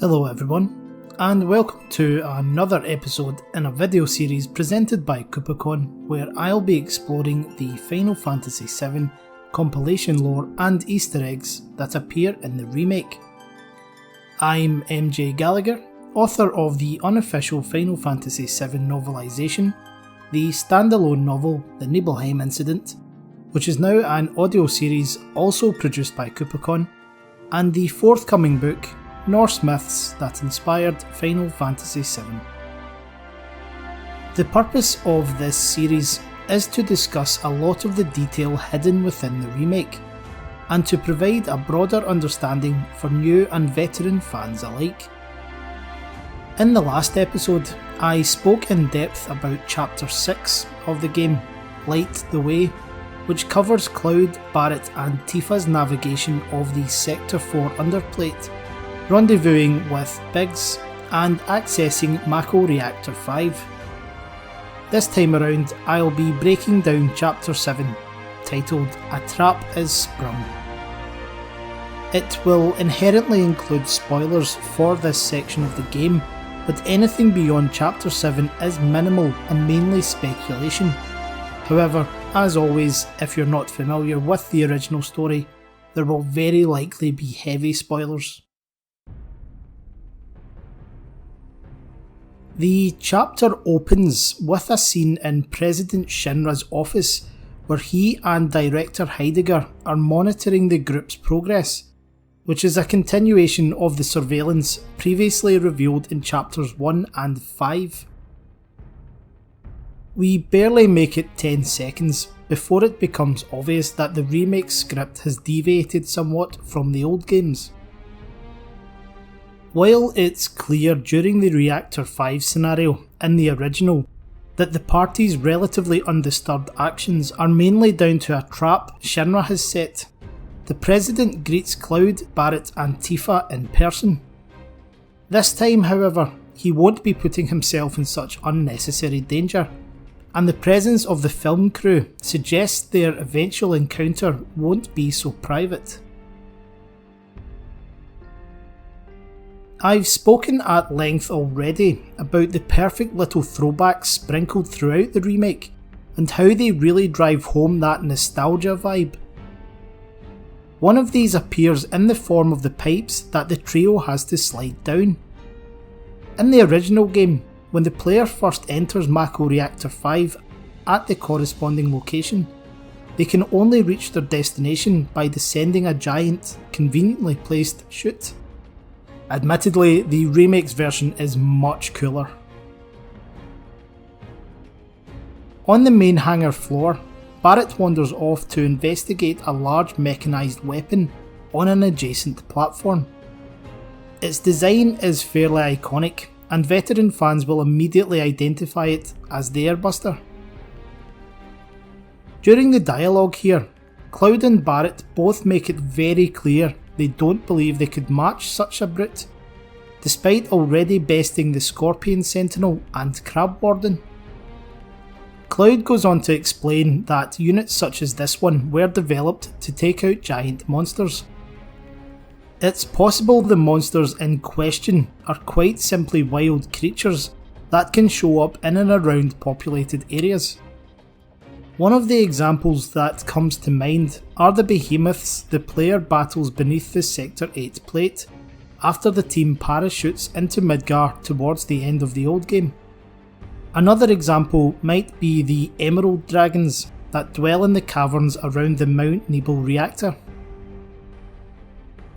Hello everyone, and welcome to another episode in a video series presented by KupoCon, where I'll be exploring the Final Fantasy VII compilation lore and Easter eggs that appear in the remake. I'm MJ Gallagher, author of the unofficial Final Fantasy VII Novelisation, the standalone novel The Nibelheim Incident, which is now an audio series also produced by KupoCon, and the forthcoming book Norse Myths that inspired Final Fantasy VII. The purpose of this series is to discuss a lot of the detail hidden within the remake, and to provide a broader understanding for new and veteran fans alike. In the last episode, I spoke in depth about Chapter 6 of the game, Light the Way, which covers Cloud, Barret and Tifa's navigation of the Sector 4 underplate, rendezvousing with Biggs, and accessing Mako Reactor 5. This time around, I'll be breaking down Chapter 7, titled A Trap is Sprung. It will inherently include spoilers for this section of the game, but anything beyond Chapter 7 is minimal and mainly speculation. However, as always, if you're not familiar with the original story, there will very likely be heavy spoilers. The chapter opens with a scene in President Shinra's office where he and Director Heidegger are monitoring the group's progress, which is a continuation of the surveillance previously revealed in chapters 1 and 5. We barely make it 10 seconds before it becomes obvious that the remake script has deviated somewhat from the old games. While it's clear during the Reactor 5 scenario in the original that the party's relatively undisturbed actions are mainly down to a trap Shinra has set, the President greets Cloud, Barret and Tifa in person. This time, however, he won't be putting himself in such unnecessary danger, and the presence of the film crew suggests their eventual encounter won't be so private. I've spoken at length already about the perfect little throwbacks sprinkled throughout the remake, and how they really drive home that nostalgia vibe. One of these appears in the form of the pipes that the trio has to slide down. In the original game, when the player first enters Mako Reactor 5 at the corresponding location, they can only reach their destination by descending a giant, conveniently placed chute. Admittedly, the remake's version is much cooler. On the main hangar floor, Barret wanders off to investigate a large mechanised weapon on an adjacent platform. Its design is fairly iconic, and veteran fans will immediately identify it as the airbuster. During the dialogue here, Cloud and Barret both make it very clear they don't believe they could match such a brute, despite already besting the Scorpion Sentinel and Crab Warden. Cloud goes on to explain that units such as this one were developed to take out giant monsters. It's possible the monsters in question are quite simply wild creatures that can show up in and around populated areas. One of the examples that comes to mind are the behemoths the player battles beneath the Sector 8 plate after the team parachutes into Midgar towards the end of the old game. Another example might be the Emerald Dragons that dwell in the caverns around the Mount Nebel Reactor.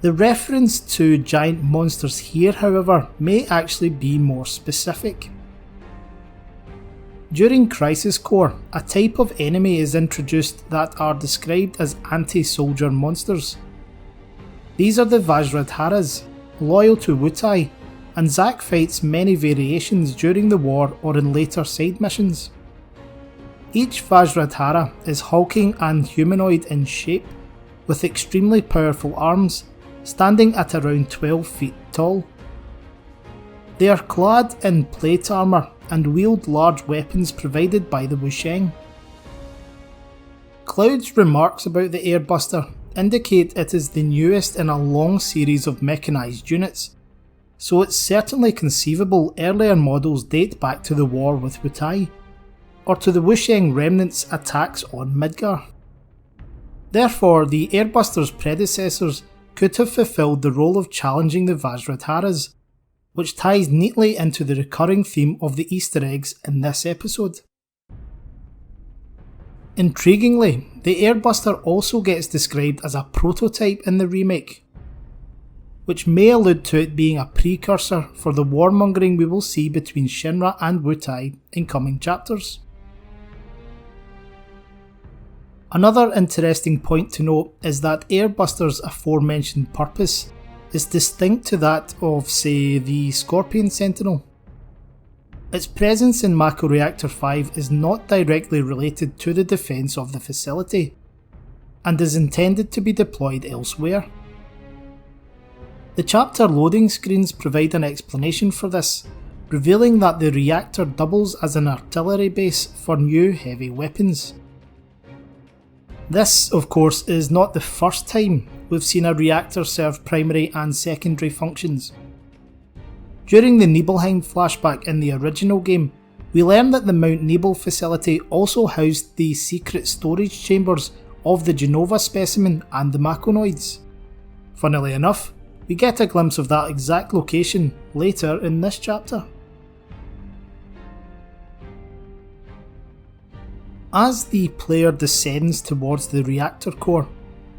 The reference to giant monsters here, however, may actually be more specific. During Crisis Core, a type of enemy is introduced that are described as anti-soldier monsters. These are the Vajradharas, loyal to Wutai, and Zack fights many variations during the war or in later side missions. Each Vajradhara is hulking and humanoid in shape, with extremely powerful arms, standing at around 12 feet tall. They are clad in plate armour and wield large weapons provided by the Wusheng. Cloud's remarks about the airbuster indicate it is the newest in a long series of mechanised units, so it's certainly conceivable earlier models date back to the war with Wutai, or to the Wusheng remnants' attacks on Midgar. Therefore, the Airbuster's predecessors could have fulfilled the role of challenging the Vajradharas, which ties neatly into the recurring theme of the Easter eggs in this episode. Intriguingly, the Airbuster also gets described as a prototype in the remake, which may allude to it being a precursor for the warmongering we will see between Shinra and Wutai in coming chapters. Another interesting point to note is that Airbuster's aforementioned purpose is distinct to that of, say, the Scorpion Sentinel. Its presence in Mako Reactor 5 is not directly related to the defence of the facility, and is intended to be deployed elsewhere. The chapter loading screens provide an explanation for this, revealing that the reactor doubles as an artillery base for new heavy weapons. This, of course, is not the first time we've seen a reactor serve primary and secondary functions. During the Nibelheim flashback in the original game, we learned that the Mount Nibel facility also housed the secret storage chambers of the Genova specimen and the Maconoids. Funnily enough, we get a glimpse of that exact location later in this chapter. As the player descends towards the reactor core,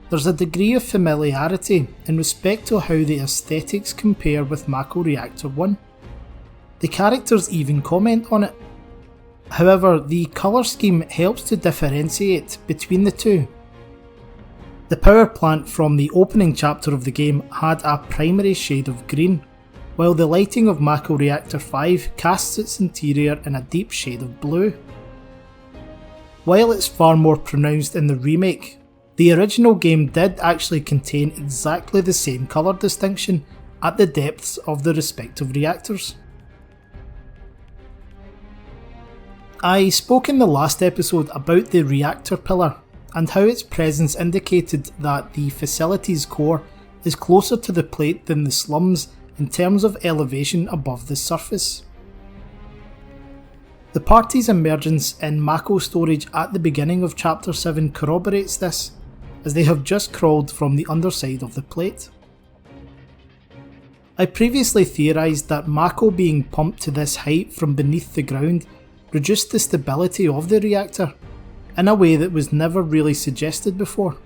there's a degree of familiarity in respect to how the aesthetics compare with Mako Reactor 1. The characters even comment on it. However, the colour scheme helps to differentiate between the two. The power plant from the opening chapter of the game had a primary shade of green, while the lighting of Mako Reactor 5 casts its interior in a deep shade of blue. While it's far more pronounced in the remake, the original game did actually contain exactly the same colour distinction at the depths of the respective reactors. I spoke in the last episode about the reactor pillar and how its presence indicated that the facility's core is closer to the plate than the slums in terms of elevation above the surface. The party's emergence in Mako storage at the beginning of Chapter 7 corroborates this, as they have just crawled from the underside of the plate. I previously theorised that Mako being pumped to this height from beneath the ground reduced the stability of the reactor, in a way that was never really suggested before.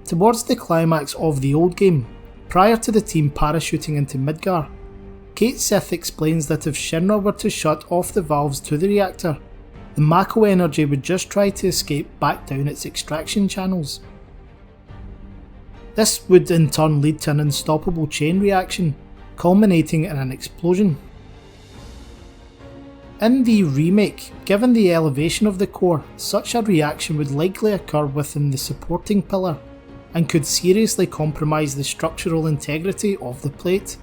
Towards the climax of the old game, prior to the team parachuting into Midgar, Kate Sith explains that if Shinra were to shut off the valves to the reactor, the Mako energy would just try to escape back down its extraction channels. This would in turn lead to an unstoppable chain reaction, culminating in an explosion. In the remake, given the elevation of the core, such a reaction would likely occur within the supporting pillar, and could seriously compromise the structural integrity of the plate.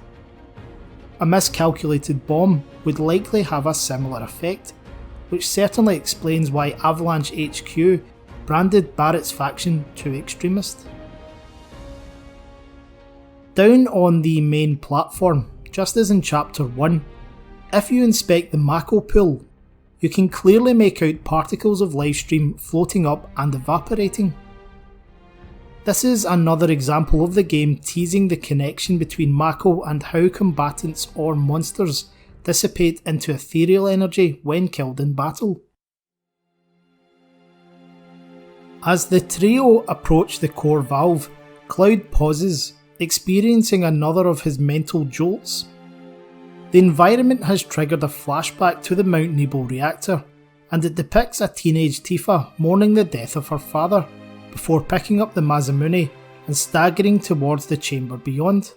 A miscalculated bomb would likely have a similar effect, which certainly explains why Avalanche HQ branded Barrett's faction too extremist. Down on the main platform, just as in Chapter 1, if you inspect the Mako pool, you can clearly make out particles of livestream floating up and evaporating. This is another example of the game teasing the connection between Mako and how combatants or monsters dissipate into ethereal energy when killed in battle. As the trio approach the core valve, Cloud pauses, experiencing another of his mental jolts. The environment has triggered a flashback to the Mount Nibel reactor, and it depicts a teenage Tifa mourning the death of her father, before picking up the Masamune and staggering towards the chamber beyond.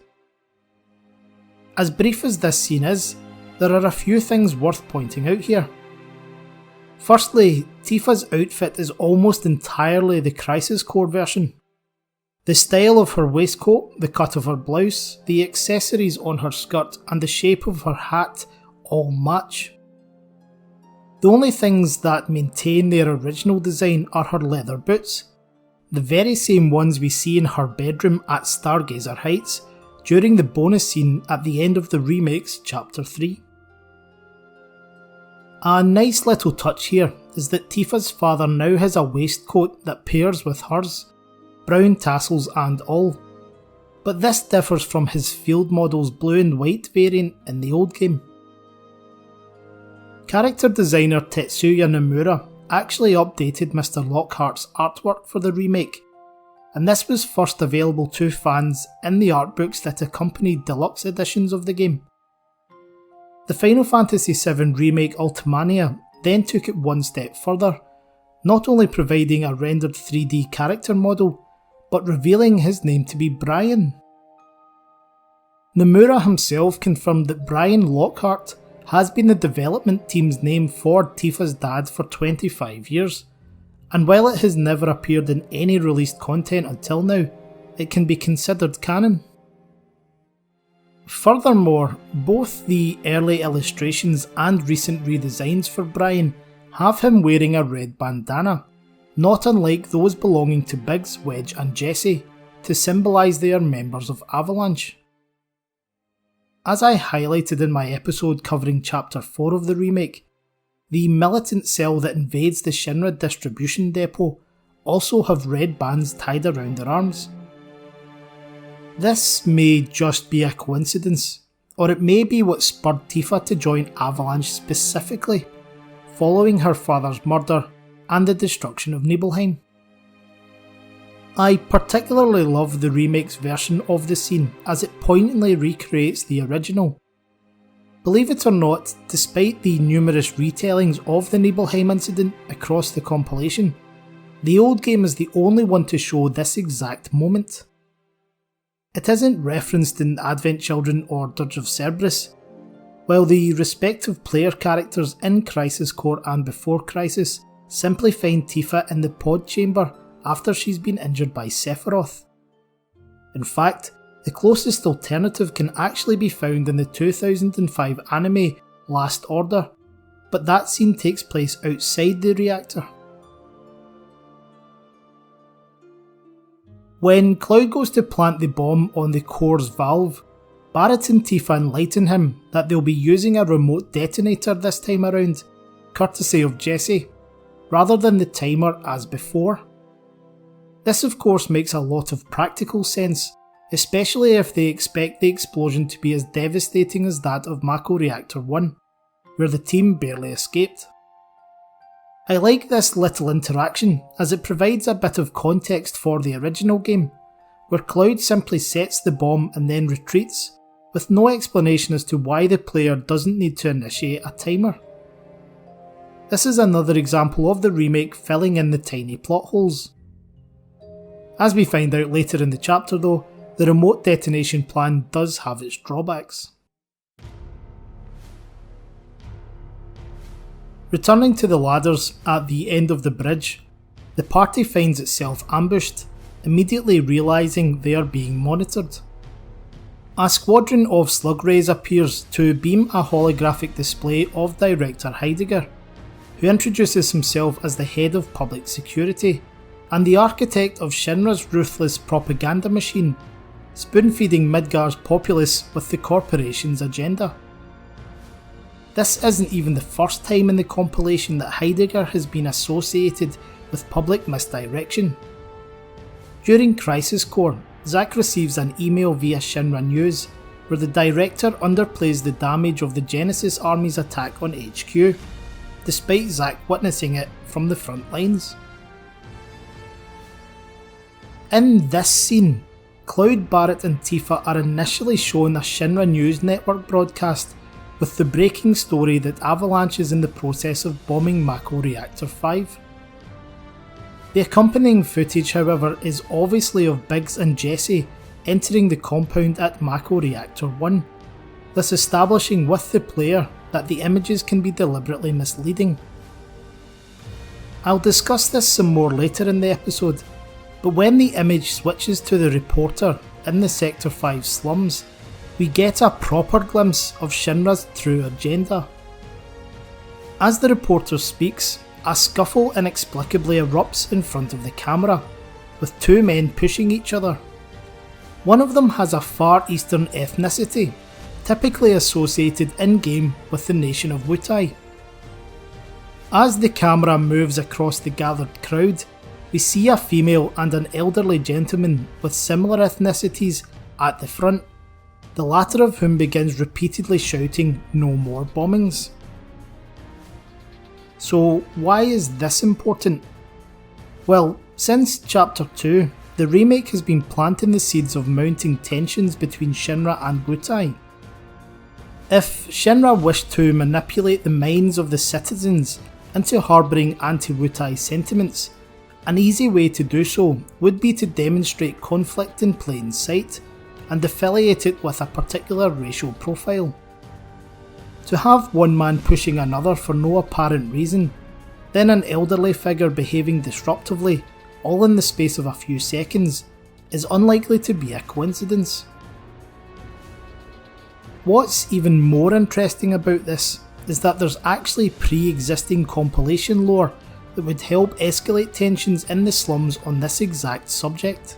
As brief as this scene is, there are a few things worth pointing out here. Firstly, Tifa's outfit is almost entirely the Crisis Core version. The style of her waistcoat, the cut of her blouse, the accessories on her skirt and the shape of her hat all match. The only things that maintain their original design are her leather boots, the very same ones we see in her bedroom at Stargazer Heights during the bonus scene at the end of the Remake's Chapter 3. A nice little touch here is that Tifa's father now has a waistcoat that pairs with hers, brown tassels and all, but this differs from his field model's blue and white variant in the old game. Character designer Tetsuya Nomura actually updated Mr. Lockhart's artwork for the remake, and this was first available to fans in the art books that accompanied deluxe editions of the game. The Final Fantasy VII Remake Ultimania then took it one step further, not only providing a rendered 3D character model, but revealing his name to be Brian. Nomura himself confirmed that Brian Lockhart has been the development team's name for Tifa's dad for 25 years, and while it has never appeared in any released content until now, it can be considered canon. Furthermore, both the early illustrations and recent redesigns for Brian have him wearing a red bandana, not unlike those belonging to Biggs, Wedge and Jessie, to symbolise they are members of Avalanche. As I highlighted in my episode covering Chapter 4 of the remake, the militant cell that invades the Shinra distribution depot also have red bands tied around their arms. This may just be a coincidence, or it may be what spurred Tifa to join Avalanche specifically, following her father's murder and the destruction of Nibelheim. I particularly love the remake's version of the scene as it poignantly recreates the original. Believe it or not, despite the numerous retellings of the Nibelheim incident across the compilation, the old game is the only one to show this exact moment. It isn't referenced in Advent Children or Dirge of Cerberus, while the respective player characters in Crisis Core and Before Crisis simply find Tifa in the pod chamber after she's been injured by Sephiroth. In fact, the closest alternative can actually be found in the 2005 anime Last Order, but that scene takes place outside the reactor. When Cloud goes to plant the bomb on the core's valve, Barrett and Tifa enlighten him that they'll be using a remote detonator this time around, courtesy of Jessie, rather than the timer as before. This of course makes a lot of practical sense, especially if they expect the explosion to be as devastating as that of Mako Reactor 1, where the team barely escaped. I like this little interaction as it provides a bit of context for the original game, where Cloud simply sets the bomb and then retreats, with no explanation as to why the player doesn't need to initiate a timer. This is another example of the remake filling in the tiny plot holes. As we find out later in the chapter though, the remote detonation plan does have its drawbacks. Returning to the ladders at the end of the bridge, the party finds itself ambushed, immediately realising they are being monitored. A squadron of slug rays appears to beam a holographic display of Director Heidegger, who introduces himself as the head of public security and the architect of Shinra's ruthless propaganda machine, spoon-feeding Midgar's populace with the corporation's agenda. This isn't even the first time in the compilation that Heidegger has been associated with public misdirection. During Crisis Core, Zack receives an email via Shinra News where the director underplays the damage of the Genesis Army's attack on HQ, despite Zack witnessing it from the front lines. In this scene, Cloud, Barrett and Tifa are initially shown a Shinra News Network broadcast with the breaking story that Avalanche is in the process of bombing Mako Reactor 5. The accompanying footage, however, is obviously of Biggs and Jessie entering the compound at Mako Reactor 1, thus establishing with the player that the images can be deliberately misleading. I'll discuss this some more later in the episode, but when the image switches to the reporter in the Sector 5 slums, we get a proper glimpse of Shinra's true agenda. As the reporter speaks, a scuffle inexplicably erupts in front of the camera, with two men pushing each other. One of them has a Far Eastern ethnicity, typically associated in-game with the nation of Wutai. As the camera moves across the gathered crowd, we see a female and an elderly gentleman with similar ethnicities at the front, the latter of whom begins repeatedly shouting "No more bombings." So why is this important? Well, since Chapter 2, the remake has been planting the seeds of mounting tensions between Shinra and Wutai. If Shinra wished to manipulate the minds of the citizens into harbouring anti-Wutai sentiments, an easy way to do so would be to demonstrate conflict in plain sight and affiliate it with a particular racial profile. To have one man pushing another for no apparent reason, then an elderly figure behaving disruptively, all in the space of a few seconds, is unlikely to be a coincidence. What's even more interesting about this is that there's actually pre-existing compilation lore that would help escalate tensions in the slums on this exact subject.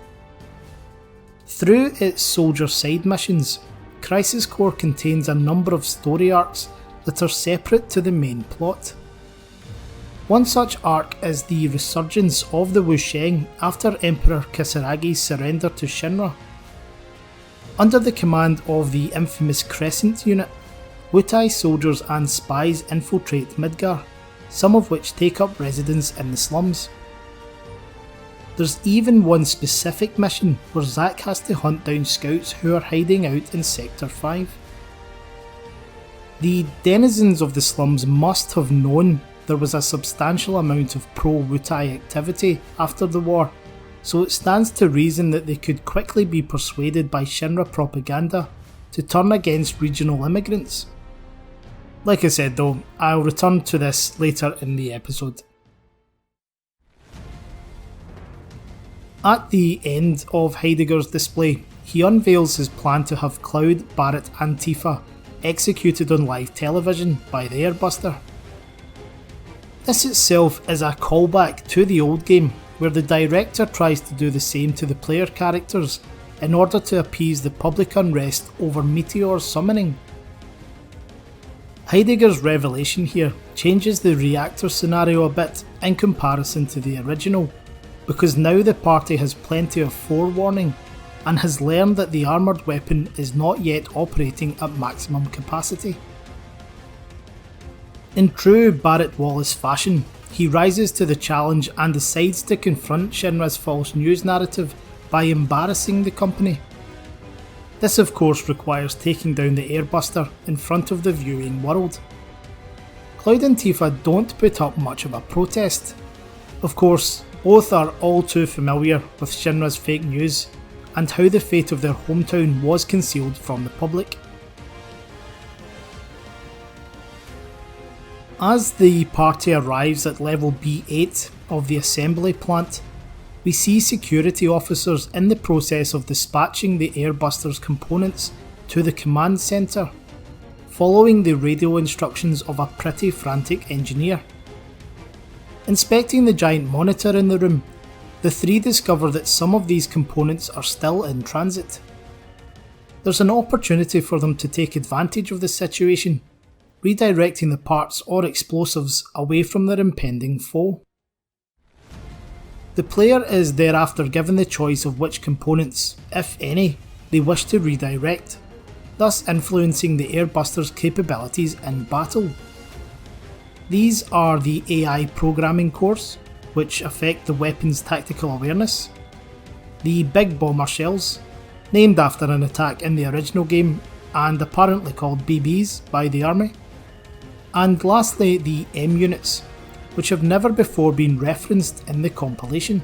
Through its soldier side missions, Crisis Core contains a number of story arcs that are separate to the main plot. One such arc is the resurgence of the Wusheng after Emperor Kisaragi's surrender to Shinra. Under the command of the infamous Crescent Unit, Wutai soldiers and spies infiltrate Midgar, some of which take up residence in the slums. There's even one specific mission where Zack has to hunt down scouts who are hiding out in Sector 5. The denizens of the slums must have known there was a substantial amount of pro-Wutai activity after the war, so it stands to reason that they could quickly be persuaded by Shinra propaganda to turn against regional immigrants. Like I said though, I'll return to this later in the episode. At the end of Heidegger's display, he unveils his plan to have Cloud, Barrett and Tifa executed on live television by the airbuster. This itself is a callback to the old game, where the director tries to do the same to the player characters in order to appease the public unrest over Meteor's summoning. Heidegger's revelation here changes the Reactor scenario a bit in comparison to the original, because now the party has plenty of forewarning and has learned that the armoured weapon is not yet operating at maximum capacity. In true Barrett Wallace fashion, he rises to the challenge and decides to confront Shinra's false news narrative by embarrassing the company. This of course requires taking down the airbuster in front of the viewing world. Cloud and Tifa don't put up much of a protest. Of course, both are all too familiar with Shinra's fake news and how the fate of their hometown was concealed from the public. As the party arrives at level B8 of the assembly plant, we see security officers in the process of dispatching the airbuster's components to the command centre, following the radio instructions of a pretty frantic engineer. Inspecting the giant monitor in the room, the three discover that some of these components are still in transit. There's an opportunity for them to take advantage of the situation, redirecting the parts or explosives away from their impending foe. The player is thereafter given the choice of which components, if any, they wish to redirect, thus influencing the airbuster's capabilities in battle. These are the AI programming cores, which affect the weapon's tactical awareness, the Big Bomber Shells, named after an attack in the original game and apparently called BBs by the army, and lastly the M units, which have never before been referenced in the compilation.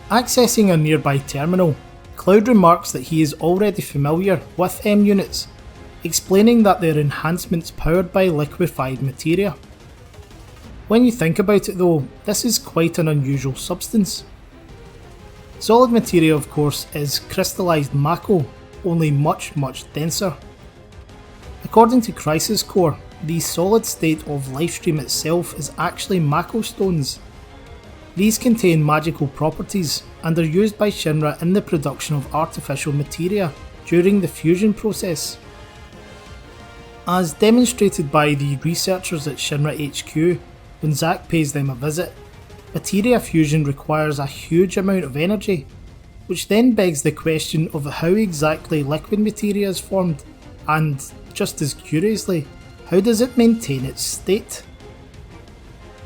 Accessing a nearby terminal, Cloud remarks that he is already familiar with M units, explaining that they're enhancements powered by liquefied materia. When you think about it though, this is quite an unusual substance. Solid materia of course is crystallised Mako, only much denser. According to Crisis Core, the solid state of Lifestream itself is actually Mako stones. These contain magical properties and are used by Shinra in the production of artificial materia during the fusion process. As demonstrated by the researchers at Shinra HQ when Zack pays them a visit, materia fusion requires a huge amount of energy, which then begs the question of how exactly liquid materia is formed, and, just as curiously, how does it maintain its state?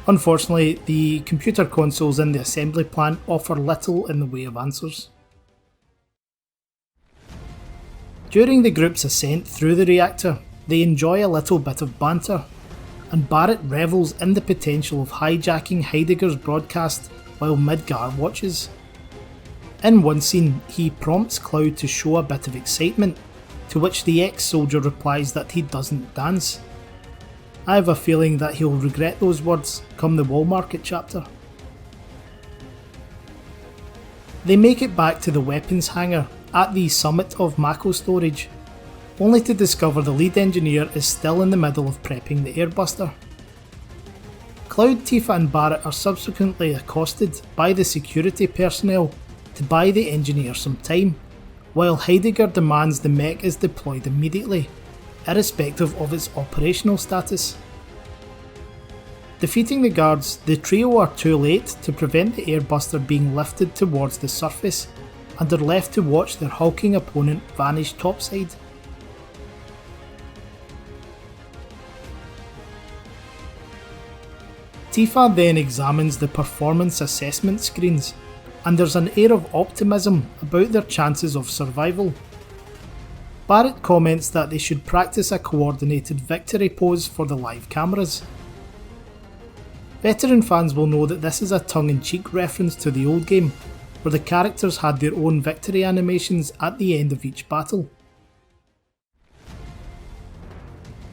Unfortunately, the computer consoles in the assembly plant offer little in the way of answers. During the group's ascent through the reactor, they enjoy a little bit of banter, and Barrett revels in the potential of hijacking Heidegger's broadcast while Midgar watches. In one scene, he prompts Cloud to show a bit of excitement, to which the ex-soldier replies that he doesn't dance. I have a feeling that he'll regret those words come the Wall Market chapter. They make it back to the weapons hangar at the summit of Mako storage, only to discover the lead engineer is still in the middle of prepping the airbuster. Cloud, Tifa and Barrett are subsequently accosted by the security personnel to buy the engineer some time, while Heidegger demands the mech is deployed immediately, irrespective of its operational status. Defeating the guards, the trio are too late to prevent the airbuster being lifted towards the surface, and are left to watch their hulking opponent vanish topside. Tifa then examines the performance assessment screens, and there's an air of optimism about their chances of survival. Barrett comments that they should practice a coordinated victory pose for the live cameras. Veteran fans will know that this is a tongue-in-cheek reference to the old game, where the characters had their own victory animations at the end of each battle.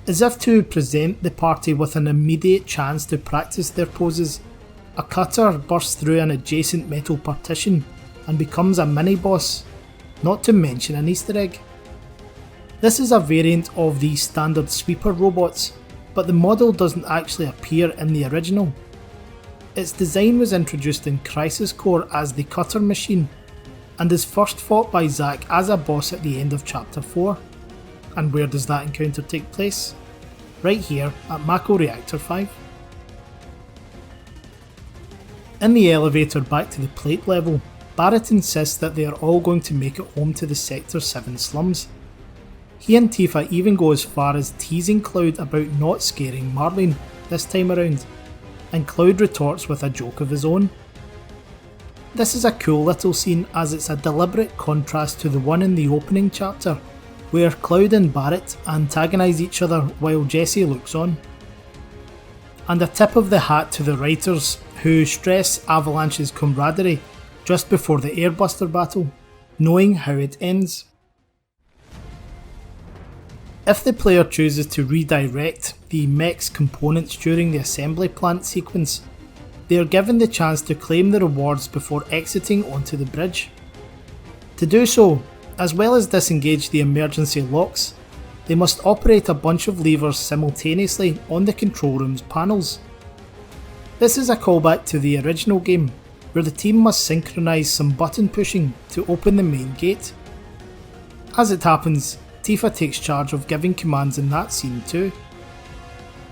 As if to present the party with an immediate chance to practice their poses, a cutter bursts through an adjacent metal partition and becomes a mini-boss, not to mention an Easter egg. This is a variant of the standard sweeper robots, but the model doesn't actually appear in the original. Its design was introduced in Crisis Core as the Cutter Machine, and is first fought by Zack as a boss at the end of Chapter 4. And where does that encounter take place? Right here at Mako Reactor 5. In the elevator back to the plate level, Barrett insists that they are all going to make it home to the Sector 7 slums. He and Tifa even go as far as teasing Cloud about not scaring Marlene this time around, and Cloud retorts with a joke of his own. This is a cool little scene as it's a deliberate contrast to the one in the opening chapter, where Cloud and Barrett antagonise each other while Jessie looks on. And a tip of the hat to the writers who stress Avalanche's camaraderie just before the airbuster battle, knowing how it ends. If the player chooses to redirect the mech's components during the assembly plant sequence, they are given the chance to claim the rewards before exiting onto the bridge. To do so, as well as disengage the emergency locks, they must operate a bunch of levers simultaneously on the control room's panels. This is a callback to the original game, where the team must synchronise some button pushing to open the main gate. As it happens, Tifa takes charge of giving commands in that scene too.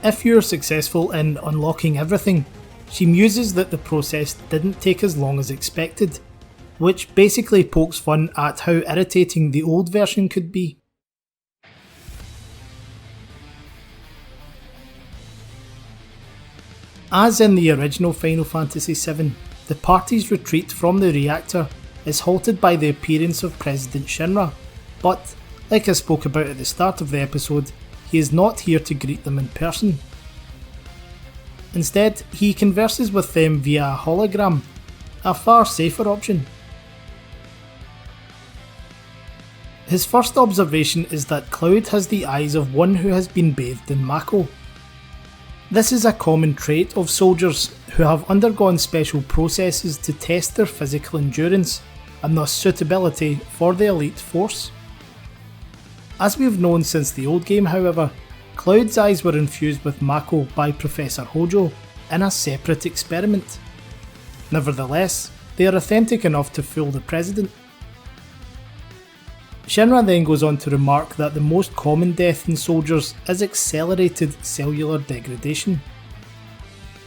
If you're successful in unlocking everything, she muses that the process didn't take as long as expected, which basically pokes fun at how irritating the old version could be. As in the original Final Fantasy VII, the party's retreat from the reactor is halted by the appearance of President Shinra, but, like I spoke about at the start of the episode, he is not here to greet them in person. Instead, he converses with them via a hologram, a far safer option. His first observation is that Cloud has the eyes of one who has been bathed in Mako. This is a common trait of soldiers who have undergone special processes to test their physical endurance and thus suitability for the elite force. As we've known since the old game, however, Cloud's eyes were infused with Mako by Professor Hojo in a separate experiment. Nevertheless, they are authentic enough to fool the president. Shinra then goes on to remark that the most common death in soldiers is accelerated cellular degradation.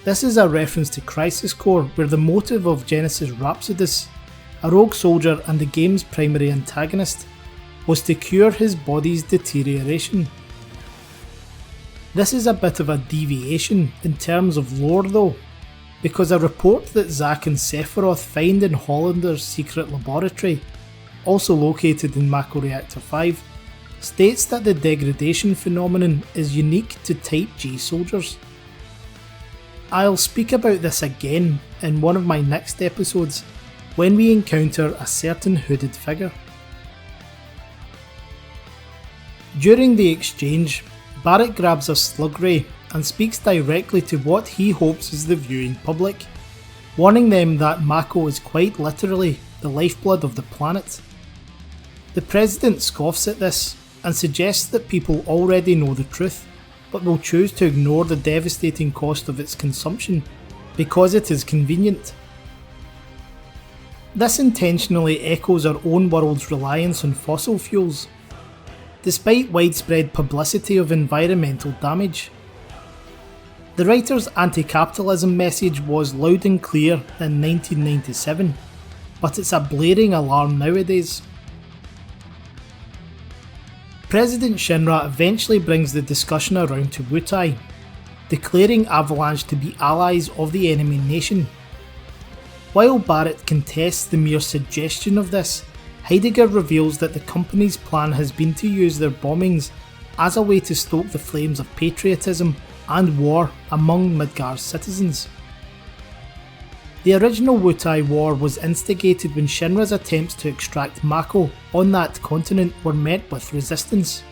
This is a reference to Crisis Core, where the motive of Genesis Rhapsodus, a rogue soldier and the game's primary antagonist, was to cure his body's deterioration. This is a bit of a deviation in terms of lore though, because a report that Zack and Sephiroth find in Hollander's secret laboratory, also located in Mako Reactor 5, states that the degradation phenomenon is unique to Type G soldiers. I'll speak about this again in one of my next episodes when we encounter a certain hooded figure. During the exchange, Barrett grabs a slug ray and speaks directly to what he hopes is the viewing public, warning them that Mako is quite literally the lifeblood of the planet. The president scoffs at this and suggests that people already know the truth, but will choose to ignore the devastating cost of its consumption because it is convenient. This intentionally echoes our own world's reliance on fossil fuels, despite widespread publicity of environmental damage. The writer's anti-capitalism message was loud and clear in 1997, but it's a blaring alarm nowadays. President Shinra eventually brings the discussion around to Wutai, declaring Avalanche to be allies of the enemy nation. While Barrett contests the mere suggestion of this, Heidegger reveals that the company's plan has been to use their bombings as a way to stoke the flames of patriotism and war among Midgar's citizens. The original Wutai War was instigated when Shinra's attempts to extract Mako on that continent were met with resistance.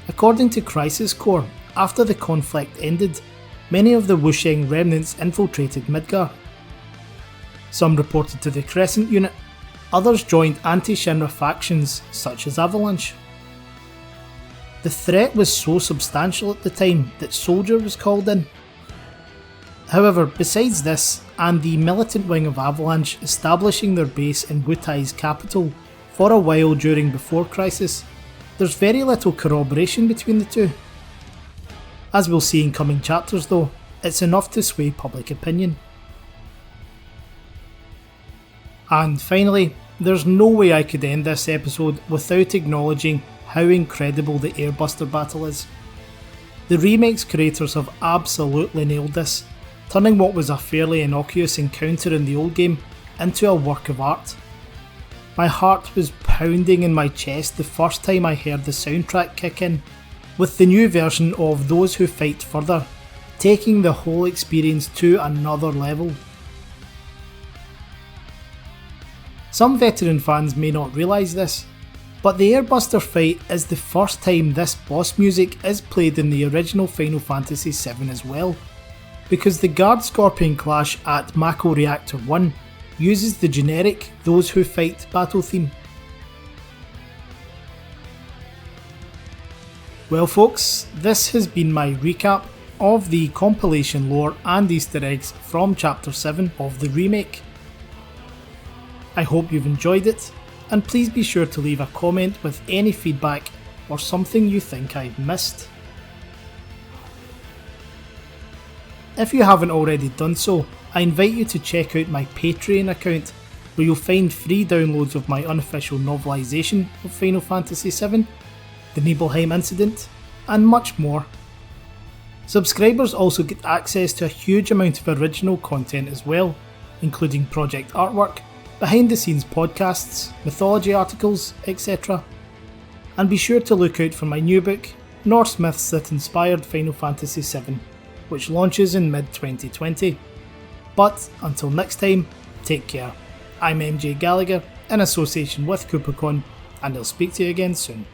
According to Crisis Core, after the conflict ended, many of the Wusheng remnants infiltrated Midgar. Some reported to the Crescent Unit, others joined anti-Shinra factions such as Avalanche. The threat was so substantial at the time that Soldier was called in. However, besides this, and the militant wing of Avalanche establishing their base in Wutai's capital for a while during Before Crisis, there's very little corroboration between the two. As we'll see in coming chapters though, it's enough to sway public opinion. And finally, there's no way I could end this episode without acknowledging how incredible the airbuster battle is. The Remake's creators have absolutely nailed this, turning what was a fairly innocuous encounter in the old game into a work of art. My heart was pounding in my chest the first time I heard the soundtrack kick in, with the new version of Those Who Fight Further, taking the whole experience to another level. Some veteran fans may not realise this, but the airbuster fight is the first time this boss music is played in the original Final Fantasy VII as well, because the Guard Scorpion clash at Mako Reactor 1 uses the generic Those Who Fight battle theme. Well folks, this has been my recap of the compilation lore and Easter eggs from Chapter 7 of the Remake. I hope you've enjoyed it, and please be sure to leave a comment with any feedback or something you think I've missed. If you haven't already done so, I invite you to check out my Patreon account, where you'll find free downloads of my unofficial novelisation of Final Fantasy VII, the Nibelheim incident, and much more. Subscribers also get access to a huge amount of original content as well, including project artwork, behind the scenes podcasts, mythology articles, etc. And be sure to look out for my new book, Norse Myths That Inspired Final Fantasy VII, which launches in mid-2020. But until next time, take care. I'm MJ Gallagher in association with KupoCon, and I'll speak to you again soon.